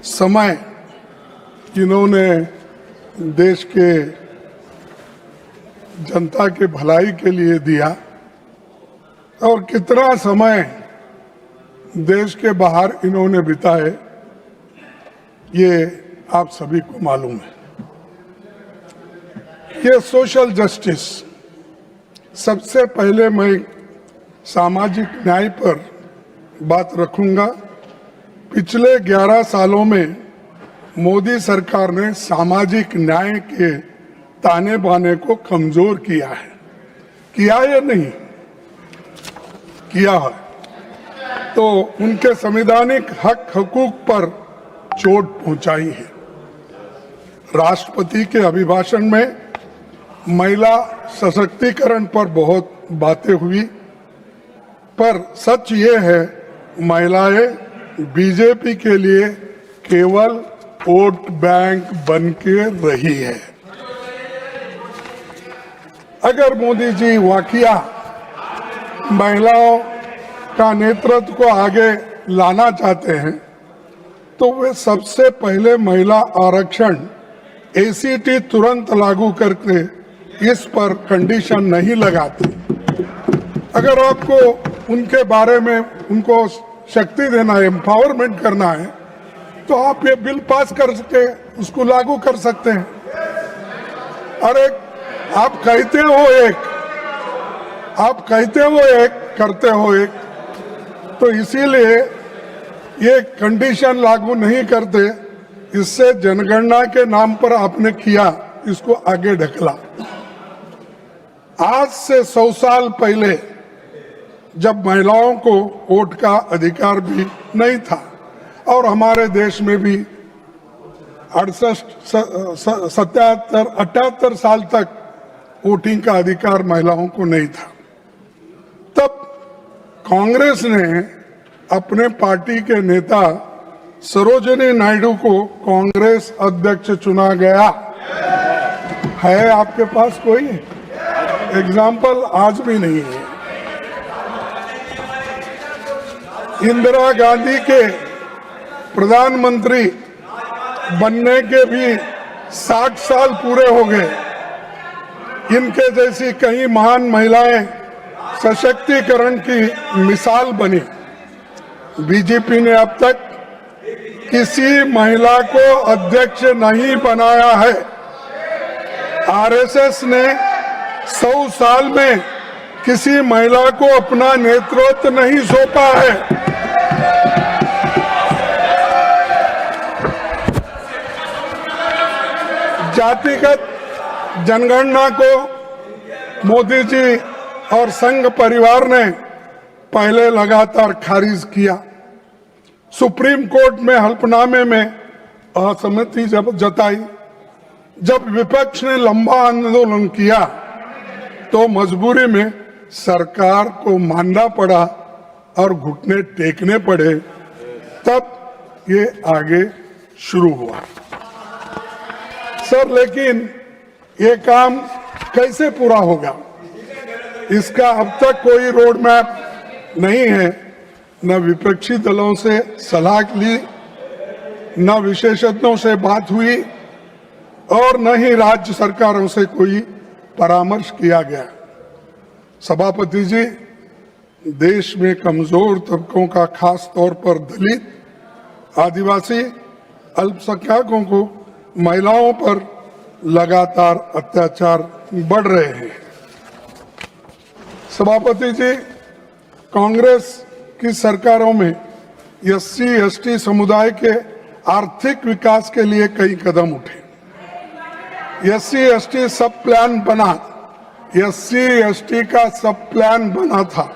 समय इन्होंने देश के जनता के भलाई के लिए दिया और कितना समय देश के बाहर इन्होंने बिताए, ये आप सभी को मालूम है। ये सोशल जस्टिस, सबसे पहले मैं सामाजिक न्याय पर बात रखूंगा। पिछले 11 सालों में मोदी सरकार ने सामाजिक न्याय के ताने बाने को कमजोर किया है। किया या नहीं किया है तो उनके संवैधानिक हक हकूक पर चोट पहुंचाई है। राष्ट्रपति के अभिभाषण में महिला सशक्तिकरण पर बहुत बातें हुई, पर सच ये है महिलाएं बीजेपी के लिए केवल वोट बैंक बन के रही है। अगर मोदी जी वाकया महिलाओं का नेतृत्व को आगे लाना चाहते हैं तो वे सबसे पहले महिला आरक्षण एसीटी तुरंत लागू करके इस पर कंडीशन नहीं लगाते। अगर आपको उनके बारे में उनको शक्ति देना है, एम्पावरमेंट करना है, तो आप ये बिल पास कर सके, उसको लागू कर सकते हैं। अरे आप कहते हो एक करते हो एक, तो इसीलिए ये कंडीशन लागू नहीं करते। इससे जनगणना के नाम पर आपने किया, इसको आगे ढकला। आज से 100 साल पहले जब महिलाओं को वोट का अधिकार भी नहीं था और हमारे देश में भी 78 साल तक वोटिंग का अधिकार महिलाओं को नहीं था, तब कांग्रेस ने अपने पार्टी के नेता सरोजिनी नायडू को कांग्रेस अध्यक्ष चुना गया है। आपके पास कोई एग्जाम्पल आज भी नहीं है। इंदिरा गांधी के प्रधानमंत्री बनने के भी 60 साल पूरे हो गए। इनके जैसी कई महान महिलाएं सशक्तिकरण की मिसाल बनी। बीजेपी ने अब तक किसी महिला को अध्यक्ष नहीं बनाया है। आरएसएस ने 100 साल में किसी महिला को अपना नेतृत्व नहीं सौंपा है। जातिगत जनगणना को मोदी जी और संघ परिवार ने पहले लगातार खारिज किया। सुप्रीम कोर्ट में हल्फनामे में असहमति जब जताई, जब विपक्ष ने लंबा आंदोलन किया तो मजबूरी में सरकार को मानना पड़ा और घुटने टेकने पड़े, तब ये आगे शुरू हुआ। सर, लेकिन ये काम कैसे पूरा होगा, इसका अब तक कोई रोड मैप नहीं है। न विपक्षी दलों से सलाह ली, न विशेषज्ञों से बात हुई और न ही राज्य सरकारों से कोई परामर्श किया गया। सभापति जी, देश में कमजोर तबकों का, खास तौर पर दलित, आदिवासी, अल्पसंख्यकों को, महिलाओं पर लगातार अत्याचार बढ़ रहे हैं। सभापति जी, कांग्रेस की सरकारों में एससी एसटी समुदाय के आर्थिक विकास के लिए कई कदम उठे। एससी एसटी सब प्लान बना, एससी एसटी का सब प्लान बना था,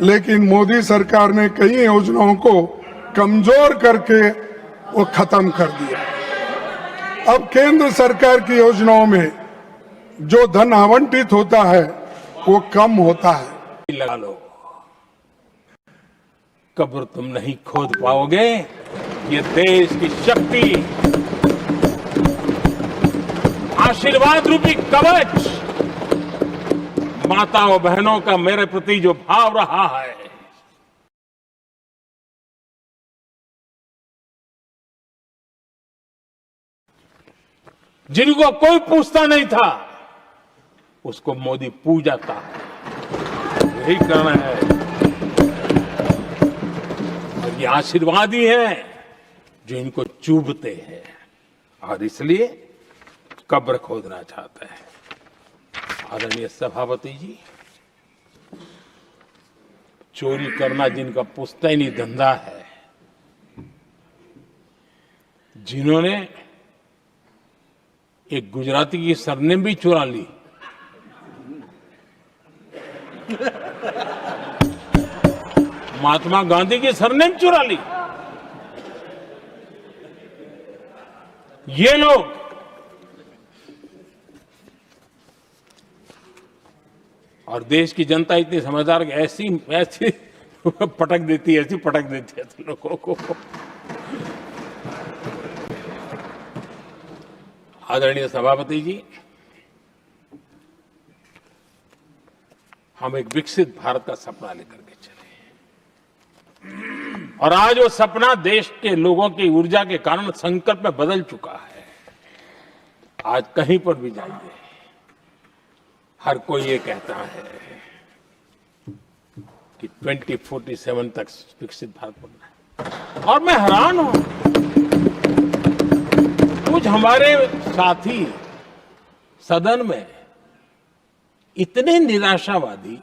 लेकिन मोदी सरकार ने कई योजनाओं को कमजोर करके वो खत्म कर दिया। अब केंद्र सरकार की योजनाओं में जो धन आवंटित होता है वो कम होता है। लगा लो, कब्र तुम नहीं खोद पाओगे। ये देश की शक्ति, आशीर्वाद रूपी कवच, माताओं बहनों का मेरे प्रति जो भाव रहा है, जिनको कोई पूछता नहीं था, उसको मोदी पूजाता है। यही करना है। और ये आशीर्वाद ही है जो इनको चूभते हैं और इसलिए कब्र खोदना चाहते हैं। आदरणीय सभापति जी, चोरी करना जिनका पुश्तैनी धंधा है, जिन्होंने एक गुजराती की सरनेम भी चुरा ली, महात्मा गांधी की सरनेम चुरा ली, ये लोग और देश की जनता इतनी समझदार कि ऐसी ऐसी पटक देती है, ऐसी पटक देती है लोगों को। आदरणीय सभापति जी, हम एक विकसित भारत का सपना लेकर के चले और आज वो सपना देश के लोगों की ऊर्जा के कारण संकल्प में बदल चुका है। आज कहीं पर भी जाइए, हर कोई ये कहता है कि 2047 तक विकसित भारत बनना है। और मैं हैरान हूं, कुछ हमारे साथी सदन में इतने निराशावादी,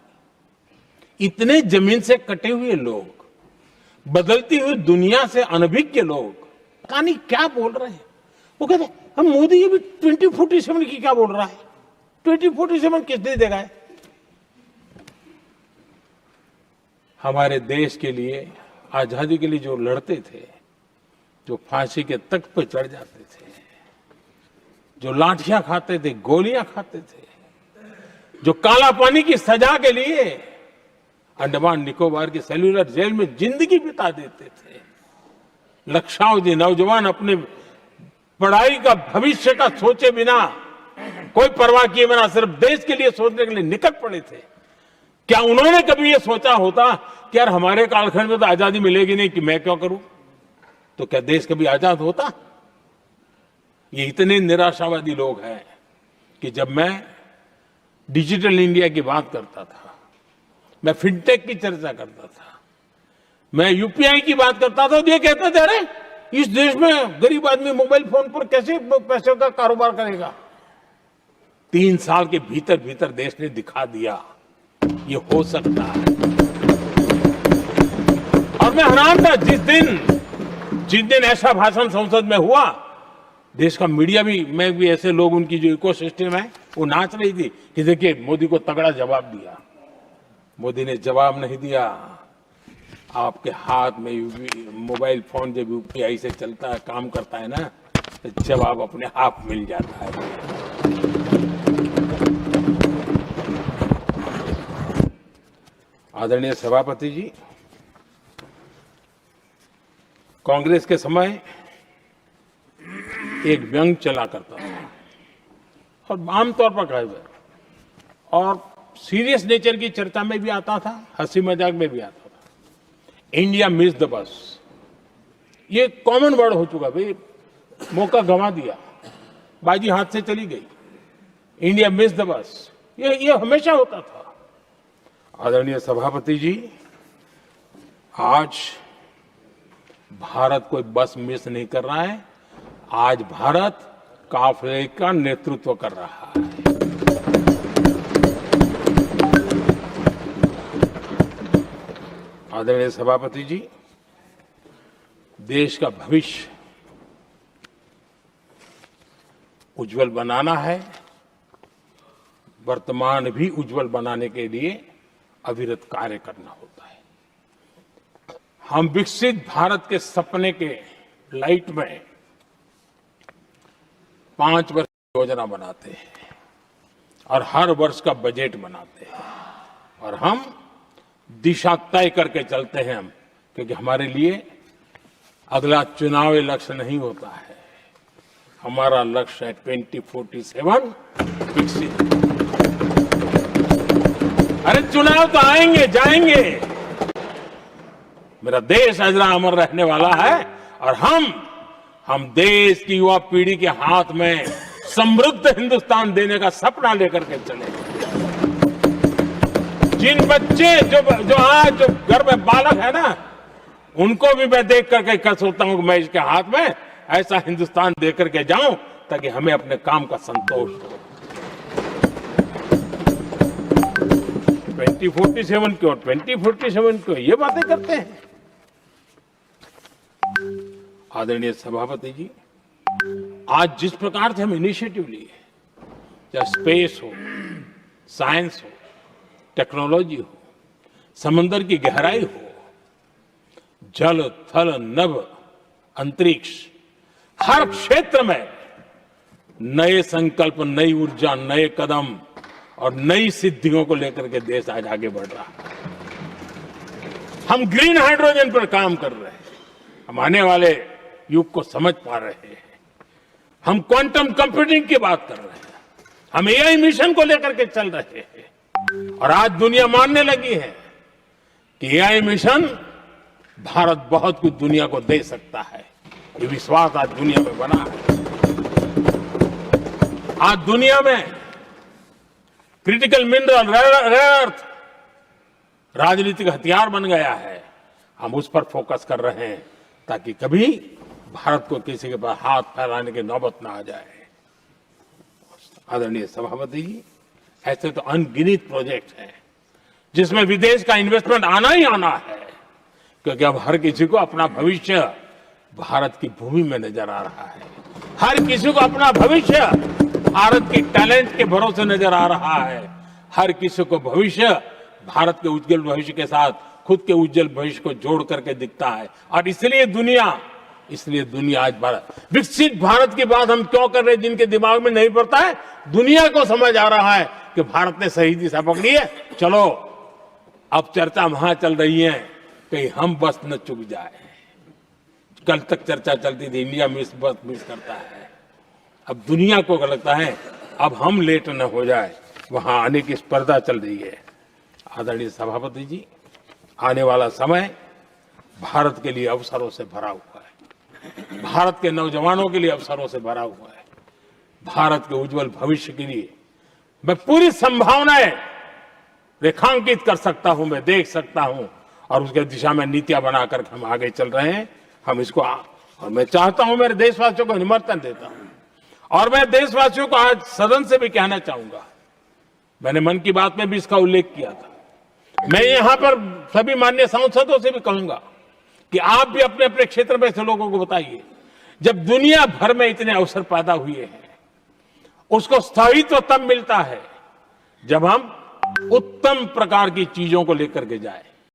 इतने जमीन से कटे हुए लोग, बदलती हुई दुनिया से अनभिज्ञ लोग, पता नहीं क्या बोल रहे हैं। वो कहते हैं हम मोदी ये भी 2047 की क्या बोल रहा है, 2047 किसने देगा है? हमारे देश के लिए, आजादी के लिए जो लड़ते थे, जो फांसी के तख्त पर चढ़ जाते थे, जो लाठियां खाते थे, गोलियां खाते थे, जो काला पानी की सजा के लिए अंडमान निकोबार की सेल्यूलर जेल में जिंदगी बिता देते थे, लक्षावधि नौजवान अपने पढ़ाई का, भविष्य का सोचे बिना, कोई परवाह किए बिना सिर्फ देश के लिए सोचने के लिए निकल पड़े थे। क्या उन्होंने कभी ये सोचा होता कि यार हमारे कालखंड में तो आजादी मिलेगी नहीं, कि मैं क्यों करूं? तो क्या देश कभी आजाद होता? ये इतने निराशावादी लोग हैं कि जब मैं डिजिटल इंडिया की बात करता था, मैं फिनटेक की चर्चा करता था, मैं यूपीआई की बात करता था, तो ये कहते थे अरे इस देश में गरीब आदमी मोबाइल फोन पर कैसे पैसों का कारोबार करेगा? 3 साल के भीतर भीतर देश ने दिखा दिया ये हो सकता है। और मैं हैरान था जिस दिन ऐसा भाषण संसद में हुआ, देश का मीडिया भी, मैं भी, ऐसे लोग, उनकी जो इकोसिस्टम है वो नाच रही थी कि देखिए मोदी को तगड़ा जवाब दिया। मोदी ने जवाब नहीं दिया। आपके हाथ में मोबाइल फोन जब यूपीआई से चलता है, काम करता है ना, तो जवाब अपने आप मिल जाता है। आदरणीय सभापति जी, कांग्रेस के समय एक व्यंग चला करता था और आमतौर पर कहा हुआ और सीरियस नेचर की चर्चा में भी आता था, हंसी मजाक में भी आता था। इंडिया मिस द बस, ये कॉमन वर्ड हो चुका भाई, मौका गंवा दिया, बाजी हाथ से चली गई। इंडिया मिस द बस, ये हमेशा होता था। आदरणीय सभापति जी, आज भारत कोई बस मिस नहीं कर रहा है, आज भारत काफिले का नेतृत्व कर रहा है। आदरणीय सभापति जी, देश का भविष्य उज्जवल बनाना है, वर्तमान भी उज्जवल बनाने के लिए अविरत कार्य करना होता है। हम विकसित भारत के सपने के लाइट में 5 वर्ष की योजना बनाते हैं और हर वर्ष का बजट बनाते हैं और हम दिशा तय करके चलते हैं हम, क्योंकि हमारे लिए अगला चुनावी लक्ष्य नहीं होता है, हमारा लक्ष्य है 2047 विकसित। अरे चुनाव तो आएंगे जाएंगे, मेरा देश अजरा अमर रहने वाला है और हम देश की युवा पीढ़ी के हाथ में समृद्ध हिंदुस्तान देने का सपना लेकर के चले। जिन बच्चे जो आज जो घर में बालक है ना, उनको भी मैं देख करके कह सोचता हूं कि मैं इसके हाथ में ऐसा हिंदुस्तान दे करके जाऊं ताकि हमें अपने काम का संतोष हो। 2047 क्यों, 2047 क्यों, ये बातें करते हैं। आदरणीय सभापति जी, आज जिस प्रकार से हम इनिशिएटिव लिए, चाहे स्पेस हो, साइंस हो, टेक्नोलॉजी हो, समंदर की गहराई हो, जल थल नभ अंतरिक्ष, हर क्षेत्र में नए संकल्प, नई ऊर्जा, नए कदम और नई सिद्धियों को लेकर के देश आज आगे बढ़ रहा है। हम ग्रीन हाइड्रोजन पर काम कर रहे हैं, हम आने वाले युग को समझ पा रहे हैं। हम क्वांटम कंप्यूटिंग की बात कर रहे हैं, हम एआई मिशन को लेकर के चल रहे हैं और आज दुनिया मानने लगी है कि एआई मिशन भारत बहुत कुछ दुनिया को दे सकता है। ये विश्वास आज दुनिया में बना है। आज दुनिया में क्रिटिकल मिनरल, रेयर अर्थ राजनीतिक हथियार बन गया है। हम उस पर फोकस कर रहे हैं ताकि कभी भारत को किसी के पास हाथ फैलाने की नौबत ना आ जाए। आदरणीय सभापति जी, ऐसे तो अनगिनत प्रोजेक्ट हैं जिसमें विदेश का इन्वेस्टमेंट आना ही आना है, क्योंकि अब हर किसी को अपना भविष्य भारत की भूमि में नजर आ रहा है। हर किसी को अपना भविष्य भारत की टैलेंट के भरोसे नजर आ रहा है। हर किसी को भविष्य भारत के उज्जवल भविष्य के साथ खुद के उज्जवल भविष्य को जोड़ करके दिखता है। और इसलिए दुनिया आज भारत, विकसित भारत की बात हम क्यों कर रहे हैं, जिनके दिमाग में नहीं पड़ता है, दुनिया को समझ आ रहा है कि भारत ने सही दिशा पकड़ी है। चलो अब चर्चा वहां चल रही है, कहीं हम बस न चुक जाए। कल तक चर्चा चलती थी इंडिया बस मिस करता है, अब दुनिया को लगता है अब हम लेट न हो जाए, वहां आने की स्पर्धा चल रही है। आदरणीय सभापति जी, आने वाला समय भारत के लिए अवसरों से भरा हुआ है, भारत के नौजवानों के लिए अवसरों से भरा हुआ है। भारत के उज्जवल भविष्य के लिए मैं पूरी संभावनाएं रेखांकित कर सकता हूं, मैं देख सकता हूं और उसके दिशा में नीतियां बनाकर हम आगे चल रहे हैं। हम इसको और मैं चाहता हूं, मेरे देशवासियों को निमंत्रण देता हूं और मैं देशवासियों को आज सदन से भी कहना चाहूंगा, मैंने मन की बात में भी इसका उल्लेख किया था, मैं यहां पर सभी माननीय सांसदों से भी कहूंगा कि आप भी अपने अपने क्षेत्र में ऐसे लोगों को बताइए, जब दुनिया भर में इतने अवसर पैदा हुए हैं, उसको स्थायित्व तब मिलता है जब हम उत्तम प्रकार की चीजों को लेकर के जाए।